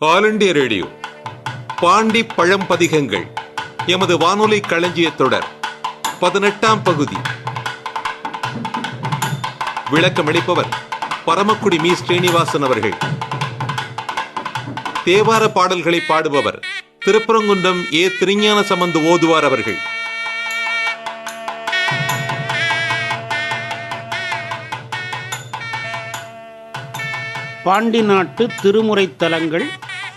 All India radio Pandi பழம்பதிகங்கள் எமது வானொலி களஞ்சிய தொடர் 18ஆம் பகுதி. விளக்கமளிப்பவர் பரமக்குடி மீ ஸ்ரீனிவாசன் அவர்கள். தேவார பாடல்களை பாடுபவர் திருப்பரங்குன்றம் ஏ திருஞான சம்பந்த ஓதுவார் அவர்கள். பாண்டி நாட்டு திருமுறை தலங்கள்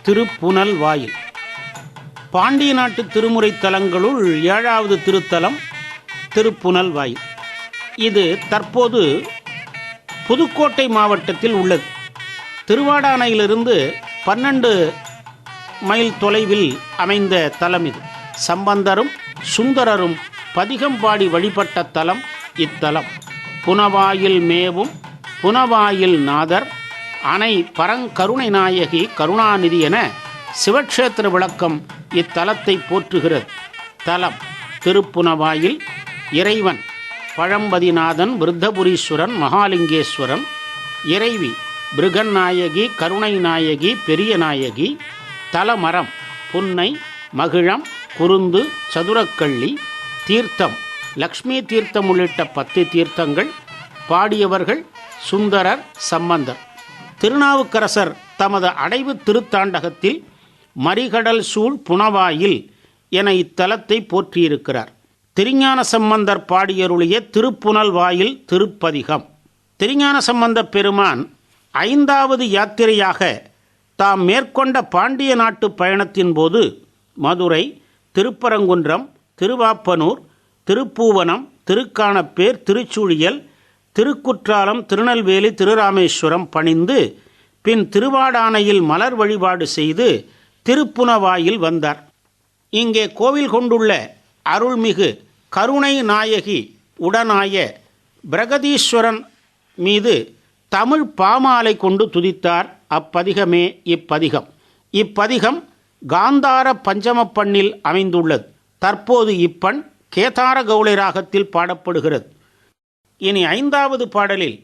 திருப்புனல் வாயில். பாண்டிய நாட்டு திருமுறை தலங்களுள் 7வது திருத்தலம் திருப்புனல் வாயில். இது தற்போது புதுக்கோட்டை மாவட்டத்தில் உள்ளது. திருவாடானையிலிருந்து 12 மைல் தொலைவில் அமைந்த தலம் இது. சம்பந்தரும் சுந்தரரும் பதிகம் பாடி வழிபட்ட தலம் இத்தலம். புனவாயில் மேவும் புனவாயில் நாதர் அணை பரங்கருணை நாயகி கருணாநிதி என சிவக்ஷேத்திர விளக்கம் இத்தலத்தை போற்றுகிறது. தலம் திருப்புனவாயில். இறைவன் பழம்பதிநாதன், விருத்தபுரீஸ்வரன், மகாலிங்கேஸ்வரன். இறைவி பிருகநாயகி, கருணை நாயகி, பெரிய நாயகி. தலமரம் புன்னை, மகிழம், குருந்து, சதுரக்கள்ளி. தீர்த்தம் லக்ஷ்மி தீர்த்தம் உள்ளிட்ட 10 தீர்த்தங்கள். பாடியவர்கள் சுந்தரர், சம்பந்தர். திருநாவுக்கரசர் தமது அடைவு திருத்தாண்டகத்தில் மறிகடல் சூழ் புனவாயில் என இத்தலத்தை போற்றியிருக்கிறார். திருஞான சம்பந்தர் பாடியருளிய திருப்புனல் வாயில் திருப்பதிகம். திருஞான சம்பந்த பெருமான் 5வது யாத்திரையாக தாம் மேற்கொண்ட பாண்டிய நாட்டு பயணத்தின் போது மதுரை, திருப்பரங்குன்றம், திருவாப்பனூர், திருப்பூவனம், திருக்கானப்பேர், திருச்சுழியல், திருக்குற்றாலம், திருநெல்வேலி, திருராமேஸ்வரம் பணிந்து பின் திருவாடானையில் மலர் வழிபாடு செய்து திருப்புனவாயில் வந்தார். இங்கே கோவில் கொண்டுள்ள அருள்மிகு கருணை நாயகி உடனாய பிரகதீஸ்வரன் மீது தமிழ் பாமாலை கொண்டு துதித்தார். அப்பதிகமே இப்பதிகம். இப்பதிகம் காந்தார பஞ்சம பண்ணில் அமைந்துள்ளது. தற்போது இப்பண் கேதார கௌளை ராகத்தில் பாடப்படுகிறது. இனி 5வது பாடலில்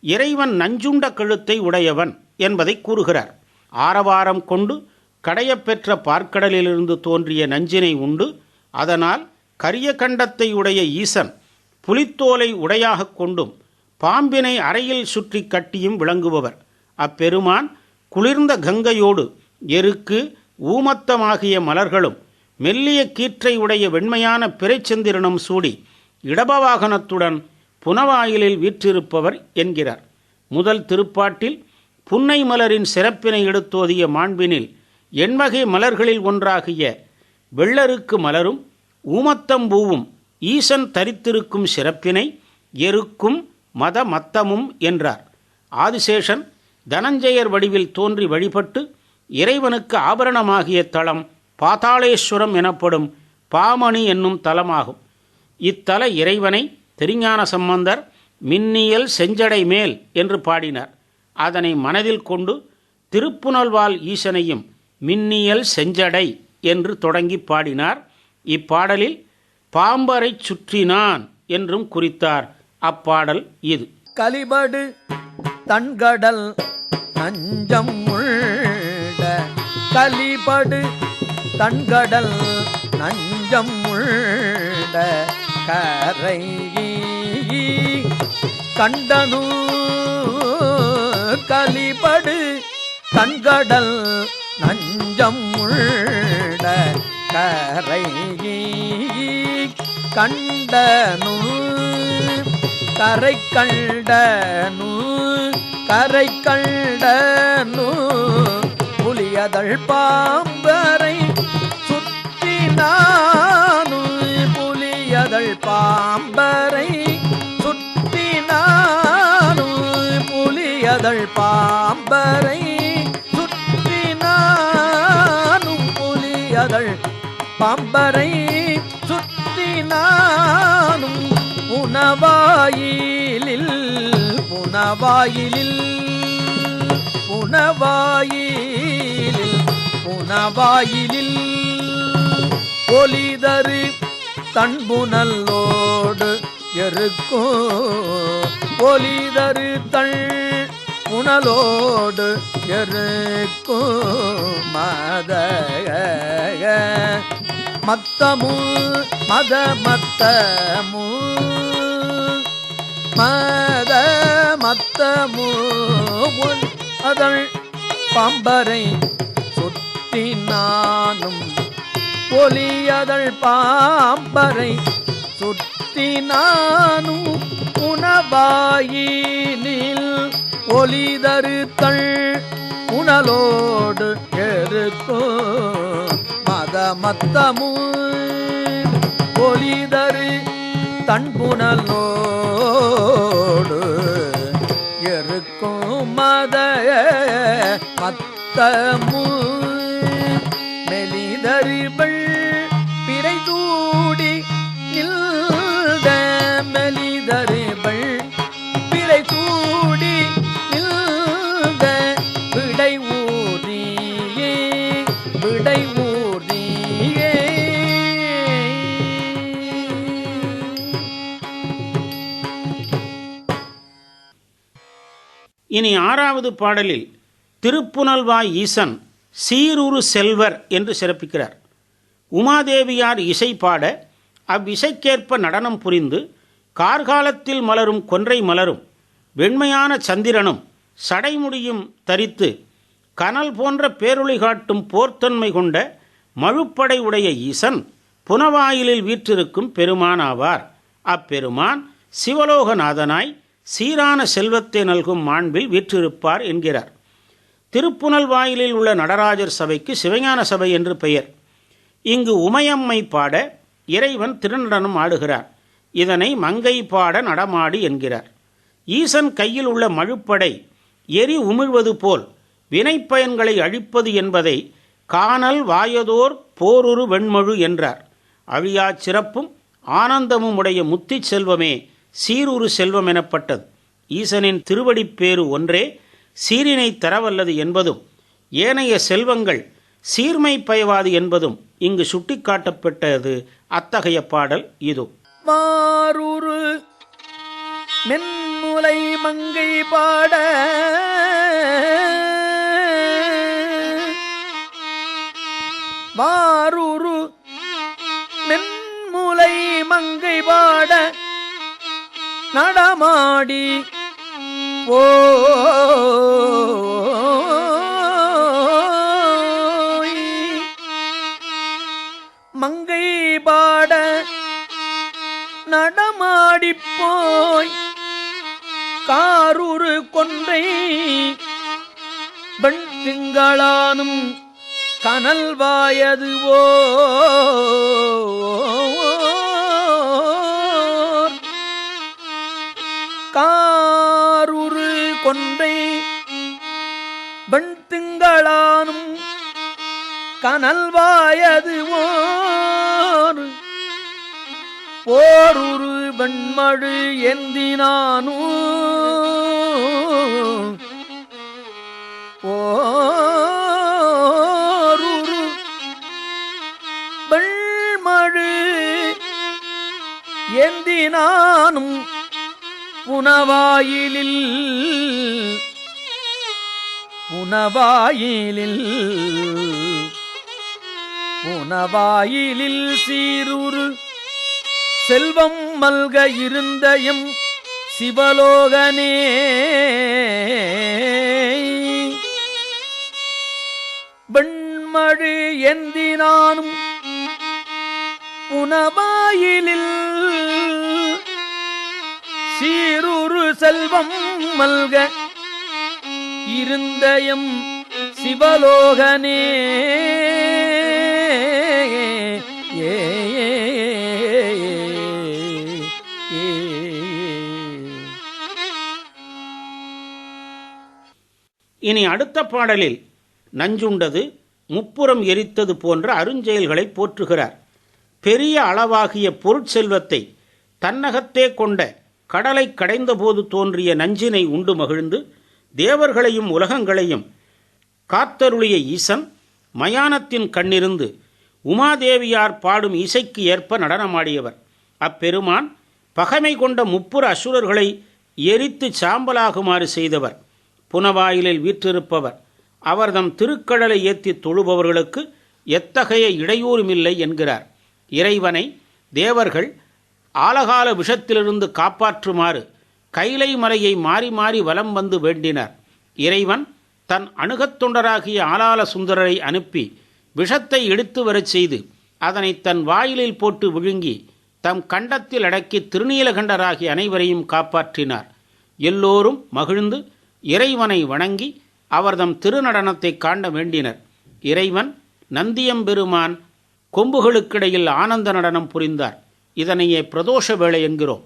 இறைவன் நஞ்சுண்ட கழுத்தை உடையவன் என்பதை கூறுகிறார். ஆரவாரம் கொண்டு கடையப்பெற்ற பார்க்கடலிலிருந்து தோன்றிய நஞ்சினை உண்டு அதனால் கரிய கண்டத்தை உடைய ஈசன் புலித்தோலை உடையாக கொண்டும் பாம்பினை அறையில் சுற்றி கட்டியும் விளங்குபவர். அப்பெருமான் குளிர்ந்த கங்கையோடு எருக்கு, ஊமத்தமாகிய மலர்களும் மெல்லிய கீற்றை உடைய வெண்மையான பிறைச்சந்திரனும் சூடி இடபவாகனத்துடன் புனவாயிலில் வீற்றிருப்பவர் என்கிறார். முதல் திருப்பாட்டில் புன்னை மலரின் சிறப்பினை எடுத்தோதிய மாண்பினில் எண்வகை மலர்களில் ஒன்றாகிய வெள்ளருக்கு மலரும் ஊமத்தம்பூவும் ஈசன் தரித்திருக்கும் சிறப்பினை எருக்கும் மத மத்தமும் என்றார். ஆதிசேஷன் தனஞ்சயர் வடிவில் தோன்றி வழிபட்டு இறைவனுக்கு ஆபரணமாகிய தலம் பாதாளேஸ்வரம் எனப்படும் பாமணி என்னும் தலமாகும். இத்தல இறைவனை திருஞான சம்பந்தர் மின்னியல் செஞ்சடை மேல் என்று பாடினார். அதனை மனதில் கொண்டு திருப்புனல்வாள் ஈசனையும் மின்னியல் செஞ்சடை என்று தொடங்கி பாடினார். இப்பாடலில் பாம்பரை சுற்றினான் என்றும் குறித்தார். அப்பாடல் இது. கலிபடு தன்கடல் நஞ்சம் உள்ள கலிபடு தன்கடல் நஞ்சம் உள்ள கரை கண்டனு கலிபடு தன்கடல் நஞ்சம் உள்ள கரை கண்டனு கரை கண்டனு கரை கண்டனு புலியதழ் பாம்பரை சுற்றினானு புலியதழ் பாம்பரை சுற்றினானு புலியதழ் பாம்பரை சுற்றினானும் புலியதழ் பாம்பரை சுற்றினானும் புனவாயிலில் புனவாயிலில் புனவாயிலில் புனவாயிலில் ஒலிதரு தன்புனல்லோடு எருக்கும் ஒலிதரு தள் புனலோடு எருக்கும் மத்தமு மத்தமு மத்தமு அதழ் பாம்பரை சுற்றினானும் ஒலியதழ் பாம்பரை சுற்றினானும் உணவாயினில் ஒலிதருத்தள் உணலோடு எருக்கும் மத்தமு ஒலிதரு தன்புணலோடு எருக்கும் மத்தமு மெலிதறிபள் பிறை சூடி நில்த மெலிதறிபள் பிறை சூடி நில்த விடை ஊரியே விடை ஊரியே. இனி 6வது பாடலில் திருப்புனல்வாய் ஈசன் சீருரு செல்வர் என்று சிறப்பிக்கிறார். உமாதேவியார் இசை பாட அவ்விசைக்கேற்ப நடனம் புரிந்து கார்காலத்தில் மலரும் கொன்றை மலரும் வெண்மையான சந்திரனும் சடைமுடியும் தரித்து கனல் போன்ற பேரொளி காட்டும் போர்த்தன்மை கொண்ட மழுப்படை உடைய ஈசன் புனவாயிலில் வீற்றிருக்கும் பெருமான் ஆவார். அப்பெருமான் சிவலோகநாதனாய் சீரான செல்வத்தை நல்கும் மாண்பில் வீற்றிருப்பார் என்கிறார். திருப்புனல்வாயிலில் உள்ள நடராஜர் சபைக்கு சிவஞான சபை என்று பெயர். இங்கு உமையம்மை பாட இறைவன் திருநடனம் ஆடுகிறார். இதனை மங்கை பாட நடமாடி என்கிறார். ஈசன் கையில் உள்ள மழுப்படை எரி உமிழ்வது போல் வினைப்பயன்களை அழிப்பது என்பதை காணல் வாயதோர் போருரு வெண்மழு என்றார். அழியாச் சிறப்பும் ஆனந்தமும் உடைய முத்திச் செல்வமே சீருரு செல்வம் எனப்பட்டது. ஈசனின் திருவடிப்பேறு ஒன்றே சீரினை தரவல்லது என்பதும் ஏனைய செல்வங்கள் சீர்மை பயவாது என்பதும் இங்கு சுட்டிக்காட்டப்பட்டது. அத்தகைய பாடல் இது. மாரூரு மென்முலை மங்கை பாட மாரூரு மென்முலை மங்கை பாட நடமாடி மங்கை பாட நடமாடிப் போய் காரூரு கொன்றை வெண் திங்களானும் கனல் வாயதுவோ காரூரு கொன்றை வெண் திங்களானும் கனல் வாயதுவோ போருரு வெண்மழு எந்தினானூ போருரு வெண்மழு எந்தினானும் புனவாயிலில் சீருரு செல்வம் மல்க இருந்தயம் சிவலோகனே வெண்மழு எந்தினானும் புனவாயிலில் சீருரு செல்வம் மல்க இருந்தயம் சிவலோகனே. இனி அடுத்த பாடலில் நஞ்சுண்டது முப்புறம் எரித்தது போன்ற அருஞ்செயல்களை போற்றுகிறார். பெரிய அளவாகிய பொருட்செல்வத்தை தன்னகத்தே கொண்ட கடலை கடைந்தபோது தோன்றிய நஞ்சினை உண்டு மகிழ்ந்து தேவர்களையும் உலகங்களையும் காத்தருளிய ஈசன் மயானத்தின் கண்ணிருந்து உமாதேவியார் பாடும் இசைக்கு ஏற்ப நடனமாடியவர். அப்பெருமான் பகைமை கொண்ட முப்புற அசுரர்களை எரித்து சாம்பலாகுமாறு செய்தவர். புனவாயிலில் வீற்றிருப்பவர். அவர்தம் திருக்கடலை ஏற்றி தொழுபவர்களுக்கு எத்தகைய இடையூறுமில்லை என்கிறார். இறைவனை தேவர்கள் ஆலகால விஷத்திலிருந்து காப்பாற்றுமாறு கைலை மலையை மாறி மாறி வலம் வந்து வேண்டினார். இறைவன் தன் அணுகத் தொண்டராகிய ஆலால சுந்தரரை அனுப்பி விஷத்தை எடுத்து வரச் செய்து அதனை தன் வாயிலில் போட்டு விழுங்கி தம் கண்டத்தில் அடக்கி திருநீலகண்டராகிய அனைவரையும் காப்பாற்றினார். எல்லோரும் மகிழ்ந்து இறைவனை வணங்கி அவர்தம் திருநடனத்தை காண வேண்டினர். இறைவன் நந்தியம்பெருமான் கொம்புகளுக்கிடையில் ஆனந்த நடனம் புரிந்தார். இதனையே பிரதோஷ வேளை என்கிறோம்.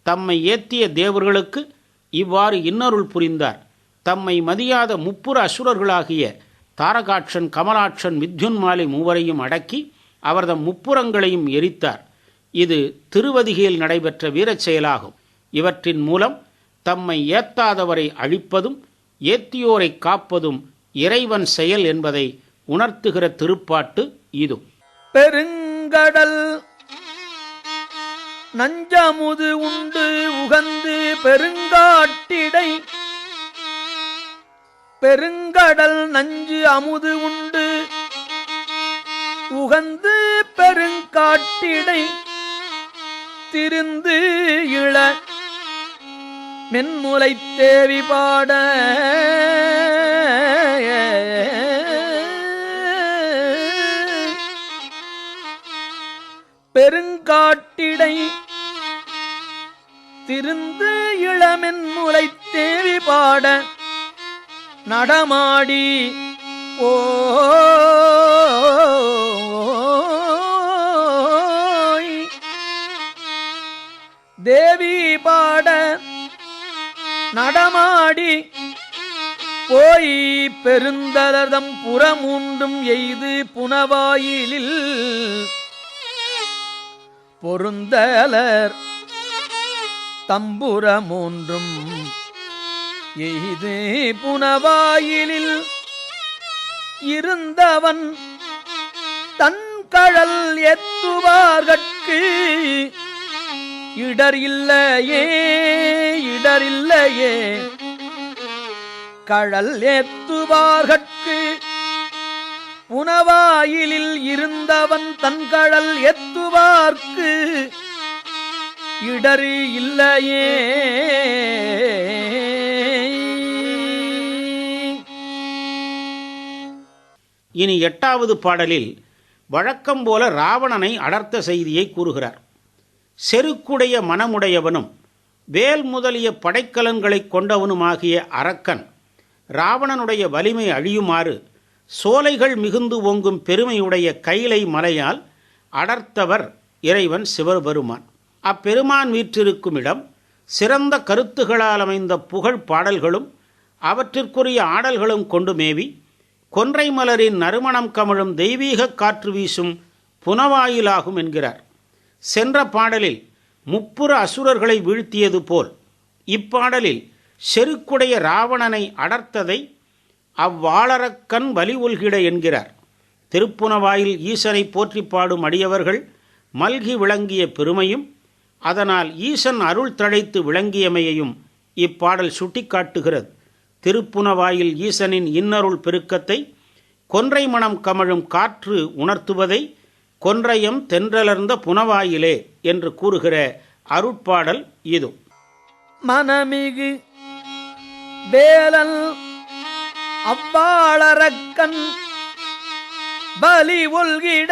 தம்மை ஏத்திய தேவர்களுக்கு இவ்வாறு இன்னருள் புரிந்தார். தம்மை மதியாத முப்புற அசுரர்களாகிய தாரகாட்சன், கமலாட்சன், மித்யுன்மாலை மூவரையும் அடக்கி அவர்தம் முப்புறங்களையும் எரித்தார். இது திருவதிகையில் நடைபெற்ற வீரச் செயலாகும். இவற்றின் மூலம் தம்மை ஏத்தாதவரை அழிப்பதும் ஏத்தியோரை காப்பதும் இறைவன் செயல் என்பதை உணர்த்துகிற திருப்பாட்டு இது. பெருங்கடல் நஞ்சமுது உண்டு உகந்து பெருங்காட்டிடை, பெருங்கடல் நஞ்சு அமுது உண்டு உகந்து பெருங்காட்டிடை, திருந்து இள மென்முலை தேவி பாட, பெருங்காட்டிடை திருந்து இளமென்முலை தேவி பாட, நடமாடி ஓய் தேவி பாட நடமாடி போய் பெருந்தலர்தம் புறமூன்றும் எய்து புனவாயிலில் பொருந்தலர் தம்புர மூன்றும் எய்து புனவாயிலில் இருந்தவன் தன் கழல் எத்துவார்கட்கு இடர் இல்லையே, இடரில்லையே. கழல் ஏத்துவார்கட்கு புனவாயிலில் இருந்தவன் தன் கழல் எத்துவார்க்கு இடரு இல்லையே. இனி 8வது பாடலில் வழக்கம் போல ராவணனை அடர்த்த செய்தியை கூறுகிறார். செருக்குடைய மனமுடையவனும் வேல் முதலிய படைக்கலன்களை கொண்டவனுமாகிய அரக்கன் ராவணனுடைய வலிமை அழியுமாறு சோலைகள் மிகுந்து ஓங்கும் பெருமையுடைய கைலை மலையால் அடர்த்தவர் இறைவன் சிவபெருமான். அப்பெருமான் வீற்றிருக்கும் இடம் சிறந்த கருத்துகளால் அமைந்த புகழ் பாடல்களும் அவற்றிற்குரிய ஆடல்களும் கொண்டு மேவி கொன்றை மலரின் நறுமணம் கமழும் தெய்வீக காற்று வீசும் புனவாயிலாகும் என்கிறார். சென்ற பாடலில் முப்புற அசுரர்களை வீழ்த்தியது போல் இப்பாடலில் செருக்குடைய ராவணனை அடர்த்ததை அவ்வாளரக்கன் வலி ஒல்கிட என்கிறார். திருப்புனவாயில் ஈசனை போற்றி பாடும் அடியவர்கள் மல்கி விளங்கிய பெருமையும் அதனால் ஈசன் அருள் தழைத்து விளங்கியமையையும் இப்பாடல் சுட்டிக்காட்டுகிறது. திருப்புனவாயில் ஈசனின் இன்னருள் பெருக்கத்தை கொன்றை மணம் கமழும் காற்று உணர்த்துவதை கொன்றையம் தென்றலர்ந்த புனவாயிலே என்று கூறுகிற அருட்பாடல் இது. மனமிகு வேலல் அவ்வாளரக்கன் பலி ஒல்கிட,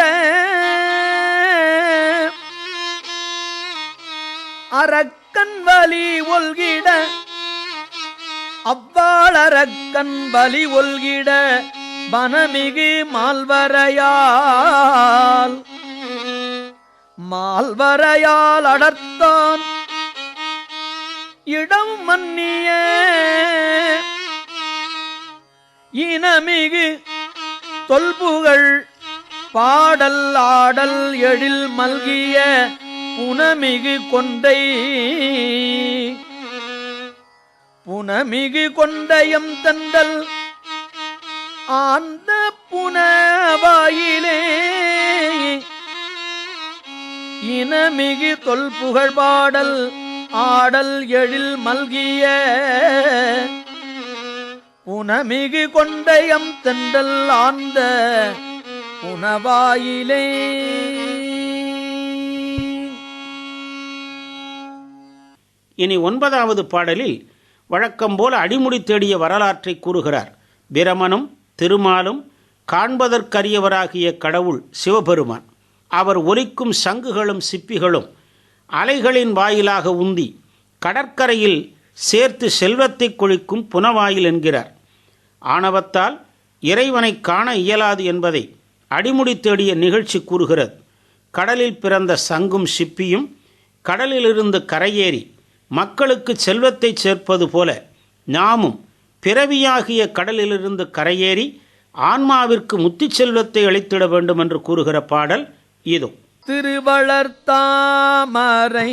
அரக்கன் வலி ஒல்கிட அவ்வாளரக்கன் பலி ஒல்கிட, வனமிகு மால்வரையால் மால்வரையால் அடர்த்தான் இடம் மன்னிய, இனமிகு தொல்புகழ் பாடல் ஆடல் எழில் மல்கிய புனமிகு கொண்டை, புனமிகு கொண்டயம் தண்டல் ஆந்த புனவாயிலே, இனமிகு தொல்புகழ் பாடல் ஆடல் எழில் மல்கிய புனமிகு கொண்டயம் தென்றல் ஆர்ந்த புனவாயிலே. இனி 9வது பாடலில் வழக்கம்போல அடிமுடி தேடிய வரலாற்றை கூறுகிறார். பிரமனும் திருமாலும் காண்பதற்கரியவராகிய கடவுள் சிவபெருமான். அவர் ஒலிக்கும் சங்குகளும் சிப்பிகளும் அலைகளின் வாயிலாக உந்தி கடற்கரையில் சேர்த்து செல்வத்தை கொழிக்கும் புனவாயில் என்கிறார். ஆணவத்தால் இறைவனை காண இயலாது என்பதை அடிமுடி தேடிய நிகழ்ச்சி கூறுகிறது. கடலில் பிறந்த சங்கும் சிப்பியும் கடலிலிருந்து கரையேறி மக்களுக்கு செல்வத்தை சேர்ப்பது போல நாமும் பிறவியாகிய கடலிலிருந்து கரையேறி ஆன்மாவிற்கு முத்தி செல்வத்தை அளித்திட வேண்டும் என்று கூறுகிற பாடல் இது. திருவளர்த்தாமரை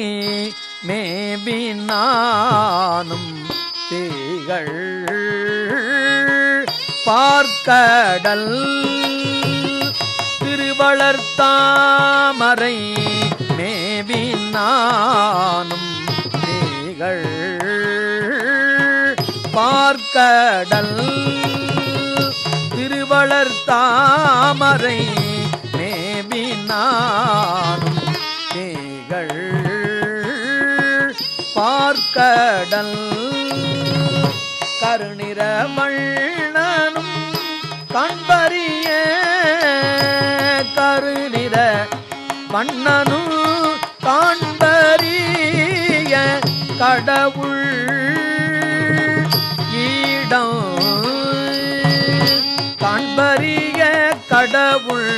மேபினானும் தீகள் பார்க்கடல். திருவளர்த்தாமரை மேபினானும் தீகள் பார்க்கடல். திருவளர்த்தாமரை மேபினானும் தீகள் பார்க்கடல். கருநிற மண்ணனும் கண்பறிய கருநிற மண்ணனும் காண்பறிய கடவுள் ஈடம் காண்பறிய கடவுள்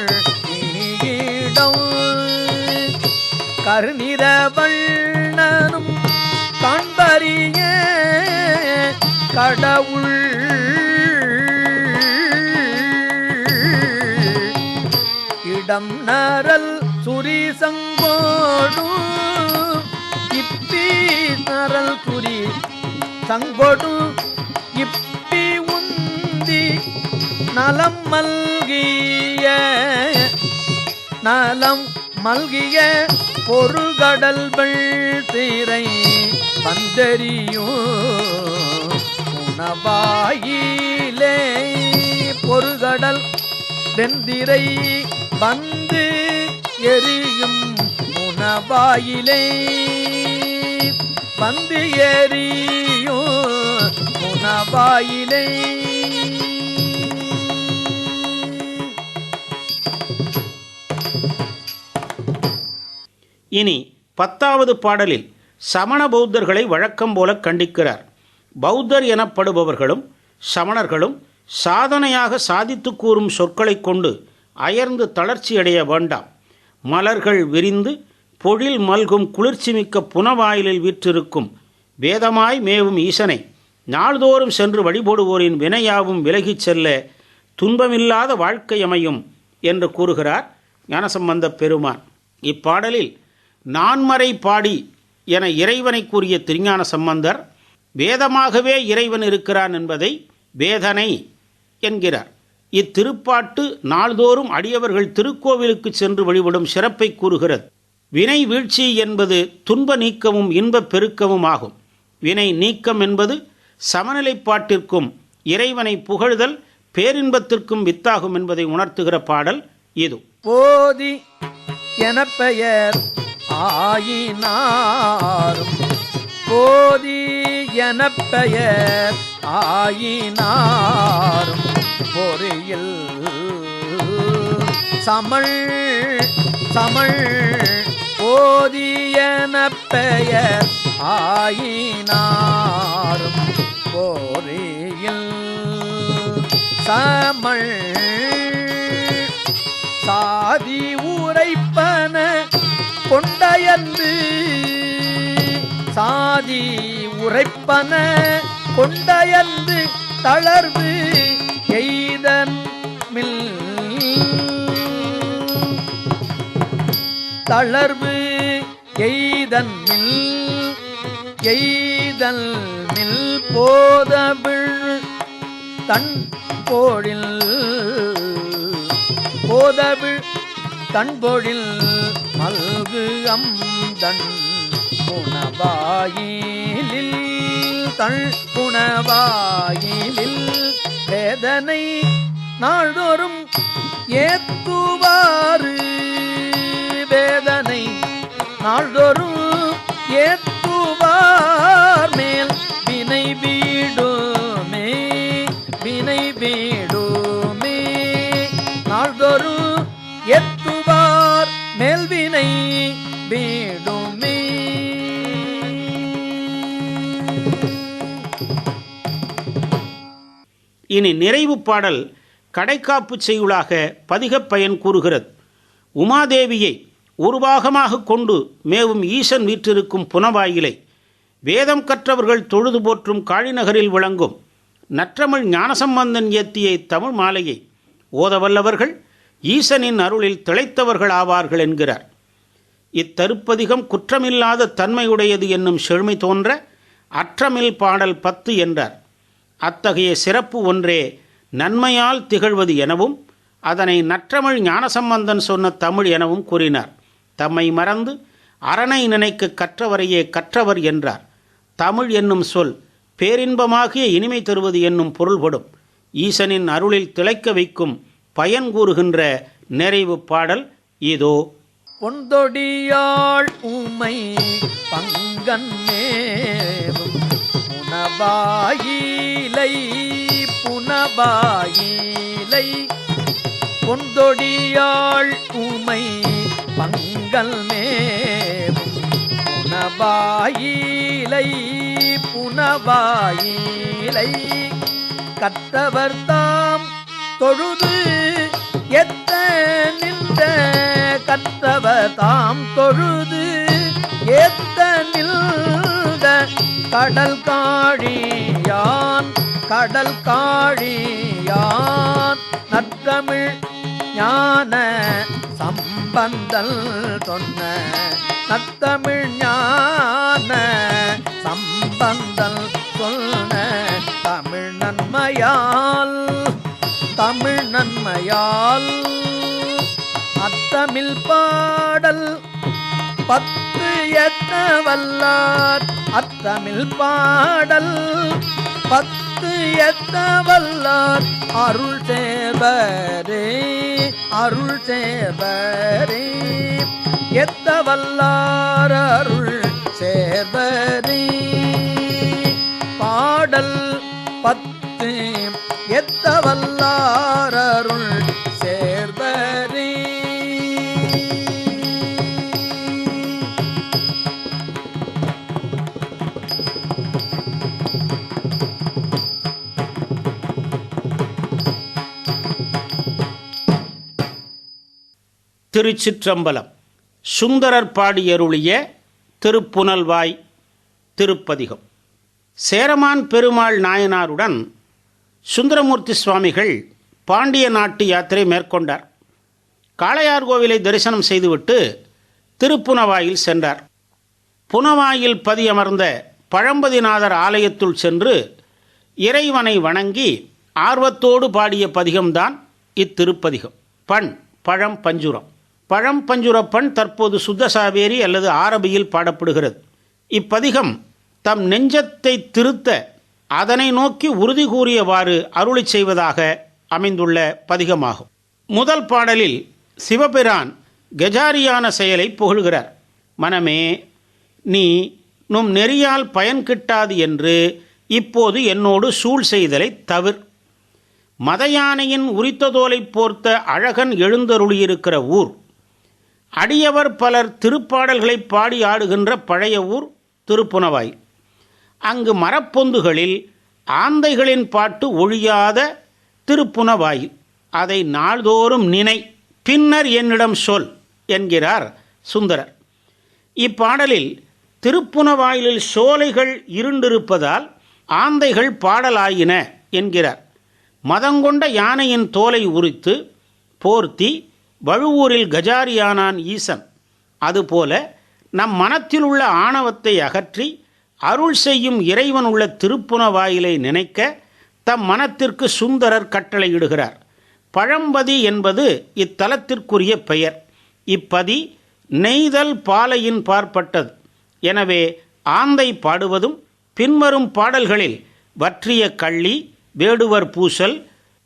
ஈடம். கருநிற வண்ணனும் காண்பறிய கடவுள் இடம் நரல் சுரி சங்கோடு இப்பி நரல் சுரி சங்கோடு இப்பி உந்தி நலம் மல்கிய நலம் மல்கிய பொருகடல் வெள்திரை வந்தெறியும் புனவாயிலே. பொருகடல் வெந்திரை வந்து எரியும் புனவாயிலே. வந்து எரியும் புனவாயிலே. இனி 10வது பாடலில் சமண பௌத்தர்களை வழக்கம் போல கண்டிக்கிறார். பௌத்தர் எனப்படுபவர்களும் சமணர்களும் சாதனையாக சாதித்து கூறும் சொற்களை கொண்டு அயர்ந்து தளர்ச்சியடைய வேண்டாம். மலர்கள் விரிந்து பொழில் மல்கும் குளிர்ச்சிமிக்க புனவாயிலில் வீற்றிருக்கும் வேதமாய் மேவும் ஈசனை நாள்தோறும் சென்று வழிபடுவோரின் வினையாவும் விலகிச் செல்ல துன்பமில்லாத வாழ்க்கை அமையும் என்று கூறுகிறார் ஞானசம்பந்தப் பெருமான். இப்பாடலில் நான்மறை பாடி என இறைவனை கூறிய திருஞான சம்பந்தர் வேதமாகவே இறைவன் இருக்கிறான் என்பதை வேதனை என்கிறார். இத்திருப்பாட்டு நாள்தோறும் அடியவர்கள் திருக்கோவிலுக்கு சென்று வழிபடும் சிறப்பை கூறுகிறது. வினை வீழ்ச்சி என்பது துன்ப நீக்கமும் இன்பப் பெருக்கமும் ஆகும். வினை நீக்கம் என்பது சமநிலைப்பாட்டிற்கும் இறைவனை புகழ்தல் பேரின்பத்திற்கும் வித்தாகும் என்பதை உணர்த்துகிற பாடல் இது. போதி என பெயர் ஆயினாரும் போதி என பெயர் ஆயினாரும் பொறியில் சமள் சமள் போதி என பெயர் ஆயினாரும் பொறியில் சமள் சாதி உரைப்பன கொண்டயன்று சாதி உரைப்பன கொண்டயன்று தளர்வு எய்தன் மில் தளர்வு எய்தன் மில் எய்தல் மில் போதவிழ் தன் போழில் போதவிழ் தன்பொழில் மல்கு அம்தன் புனவாயிலில் தள் புனவாயிலில் வேதனை நாள்தோறும் ஏத்துவாறு வேதனை நாள்தோறும் ஏத்துவார் மேல் வினை வீடுமே வினை வீடுமே நாள்தோறும் ஏத்துவார் மேல் வினை வீடுமே. இனி நிறைவு பாடல் கடைக்காப்பு செய்யுளாக பதிகப் பயன் கூறுகிறது. உமாதேவியை உருவாகமாக கொண்டு மேவும் ஈசன் வீற்றிருக்கும் புனவாயிலை வேதம் கற்றவர்கள் தொழுது போற்றும் காழிநகரில் விளங்கும் நற்றமிழ் ஞானசம்பந்தன் இயற்றிய தமிழ் மாலையை ஓதவல்லவர்கள் ஈசனின் அருளில் திளைத்தவர்கள் ஆவார்கள் என்கிறார். இத்தருப்பதிகம் குற்றமில்லாத தன்மையுடையது என்னும் செழுமை தோன்ற அற்றமில் பாடல் 10 என்றார். அத்தகைய சிறப்பு ஒன்றே நன்மையால் திகழ்வது எனவும் அதனை நற்றமிழ் ஞானசம்பந்தன் சொன்ன தமிழ் எனவும் கூறினார். தம்மை மறந்து அரணை நினைக்க கற்றவரையே கற்றவர் என்றார். தமிழ் என்னும் சொல் பேரின்பமாகிய இனிமை தருவது என்னும் பொருள்படும். ஈசனின் அருளில் திளைக்க வைக்கும் பயன் கூறுகின்ற நிறைவு பாடல் இதோ. பொந்தொடியாள் உமை பங்கன் மேவும் புனபாயிலை புனபாயிலை பொந்தொடியாள் உமை பங்கல் மேவும் புனபாயிலை புனபாயிலை கற்றவர் தாம் தொழுது எத்த நின்ற கற்றவர் தாம் தொழுது ஏத்த நின்ற கடல் காழியான் கடல் காழியான் நற்றமிழ் ஞான சம்பந்தல் சொன்ன நற்றமிழ் ஞான சம்பந்தல் சொன்ன தமிழ் நன்மையால் தமிழ் நன்மையால் அத்தமிழ் பாடல் 10 எத்த வல்லார் அத்தமிழ் பாடல் 10 எத்த வல்லார் அருள் சேர்வரே அருள் சேர்வரே எத்த வல்லார் அருள் சேர்வரே பாடல் 10 எத்த வல்லார் அருள் சேர்வரே. திருச்சிற்றம்பலம். சுந்தரர் பாடியருளிய திருப்புனல்வாய் திருப்பதிகம். சேரமான் பெருமாள் நாயனாருடன் சுந்தரமூர்த்தி சுவாமிகள் பாண்டிய நாட்டு யாத்திரை மேற்கொண்டார். காளையார் கோவிலை தரிசனம் செய்துவிட்டு திருப்புனவாயில் சென்றார். புனவாயில் பதியமர்ந்த பழம்பதிநாதர் ஆலயத்துள் சென்று இறைவனை வணங்கி ஆர்வத்தோடு பாடிய பதிகம்தான் இத்திருப்பதிகம். பண் பழம் பஞ்சுரம். பழம் பஞ்சுரப்பண் தற்போது சுத்தசாவேரி அல்லது ஆரபியில் பாடப்படுகிறது. இப்பதிகம் தம் நெஞ்சத்தை திருத்த அதனை நோக்கி உறுதி கூறியவாறு அருளி செய்வதாக அமைந்துள்ள பதிகமாகும். முதல் பாடலில் சிவபிரான் கஜாரியான செயலை புகழ்கிறார். மனமே, நீ நும் நெறியால் பயன் கிட்டாது என்று இப்போது என்னோடு சூழ் செய்தலை தவிர். மதயானையின் உரித்ததோலை போர்த்த அழகன் எழுந்தருளியிருக்கிற ஊர். அடியவர் பலர் திருப்பாடல்களை பாடி ஆடுகின்ற பழைய ஊர் திருப்புனவாய். அங்கு மரப்பொந்துகளில் ஆந்தைகளின் பாட்டு ஒழியாத திருப்புனவாயில். அதை நாள்தோறும் நினை, பின்னர் என்னிடம் சொல் என்கிறார் சுந்தரர். இப்பாடலில் திருப்புனவாயிலில் சோலைகள் இருண்டிருப்பதால் ஆந்தைகள் பாடலாயின என்கிறார். மதங்கொண்ட யானையின் தோலை உரித்து போர்த்தி வழுவூரில் கஜாரியானான் ஈசன். அதுபோல நம் மனத்தில் உள்ள ஆணவத்தை அகற்றி அருள் செய்யும் இறைவன் உள்ள திருப்புனவாயிலை நினைக்க தம் மனத்திற்கு சுந்தரர் கட்டளையிடுகிறார். பழம்பதி என்பது இத்தலத்திற்குரிய பெயர். இப்பதி நெய்தல் பாலையின் பார்ப்பட்டது. எனவே ஆந்தை பாடுவதும் பின்வரும் பாடல்களில் வற்றிய கள்ளி, வேடுவர் பூசல்,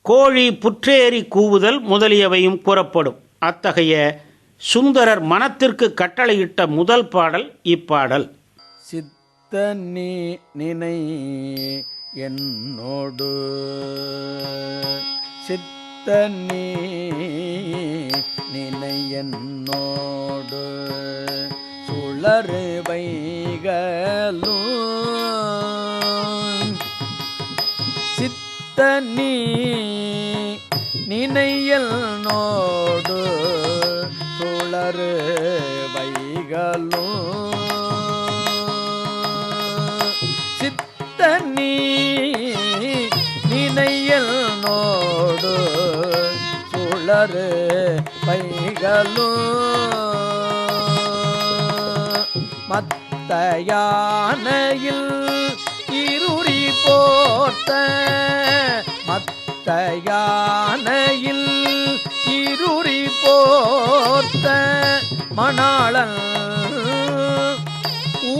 கோழி புற்றேறி கூவுதல் முதலியவையும் கூறப்படும். அத்தகைய சுந்தரர் மனத்திற்கு கட்டளையிட்ட முதல் பாடல் இப்பாடல். சித்த நீ நினை என்னோடு சித்த நீ நினை என்னோடு சுழறு வைகளும் சித்த நீ நினையல்னோடு சுழறு வைகளும் சித்த நீ நினையல்னோடு சுழறு வைகளும் மத்த யானையில் இருறி போர்த்த மத்த யானையில் இருறி போர்த்த மணாளன்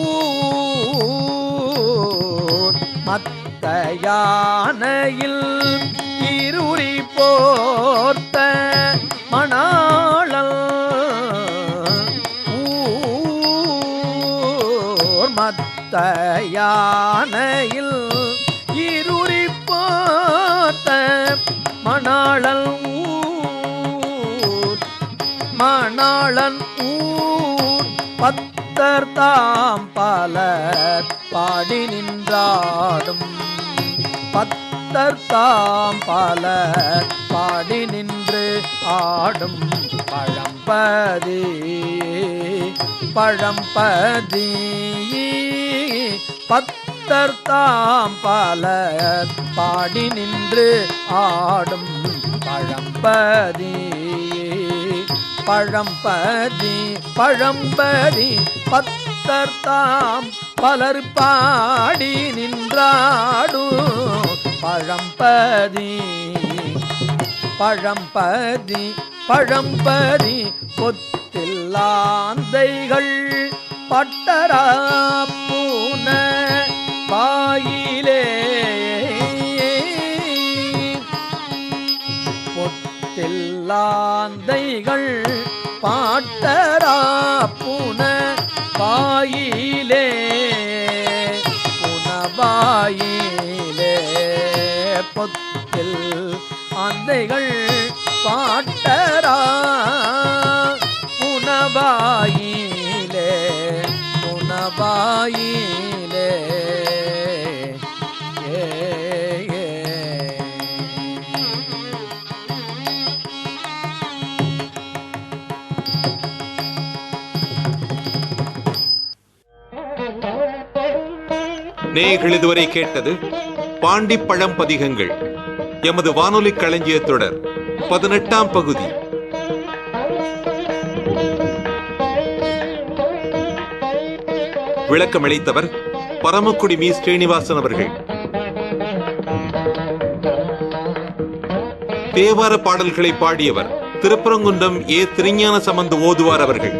ஊர் மத்த யானையில் இருறி போர்த்த மணாளன் ஊர் மத்த யானையில் இருறி போர்த்த மணாளன் ஊர் மணாளன் ஊர் பத்தர் தாம் பலர் பாடி நின்றாடும் பத்தர் தாம் பலர் பாடி நின்று ஆடும் பழம்பதி பழம்பதி பத்தர் தாம் பலர் பாடி நின்று ஆடும் பழம்பதி பழம்பதி பழம்பதி பத்தர் தாம் பலர் பாடி நின்றாடும் பழம்பதி பழம்பதி பழம்பதி பொத்தில்லாந்தைகள் பட்டரா பூன வாயிலே பொத்தில்லாந்தைகள் பாட்டரா பூன வாயிலே புனவாயிலே பொத்தில் ஆந்தைகள் பாட்டரா புனவாயிலே புனவாயிலே நேயர்கள் இதுவரை கேட்டது பாண்டி பழம்பதிகங்கள் எமது வானொலி களஞ்சிய தொடர் 18ஆம் பகுதி. விளக்கமளித்தவர் பரமக்குடி மீ ஸ்ரீனிவாசன் அவர்கள். தேவார பாடல்களை பாடியவர் திருப்பரங்குன்றம் ஏ திருஞான சம்பந்த ஓதுவார் அவர்கள்.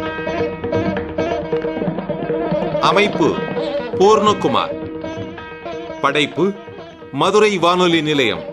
அமைப்பு பூர்ணகுமார். படைப்பு மதுரை வானொலி நிலையம்.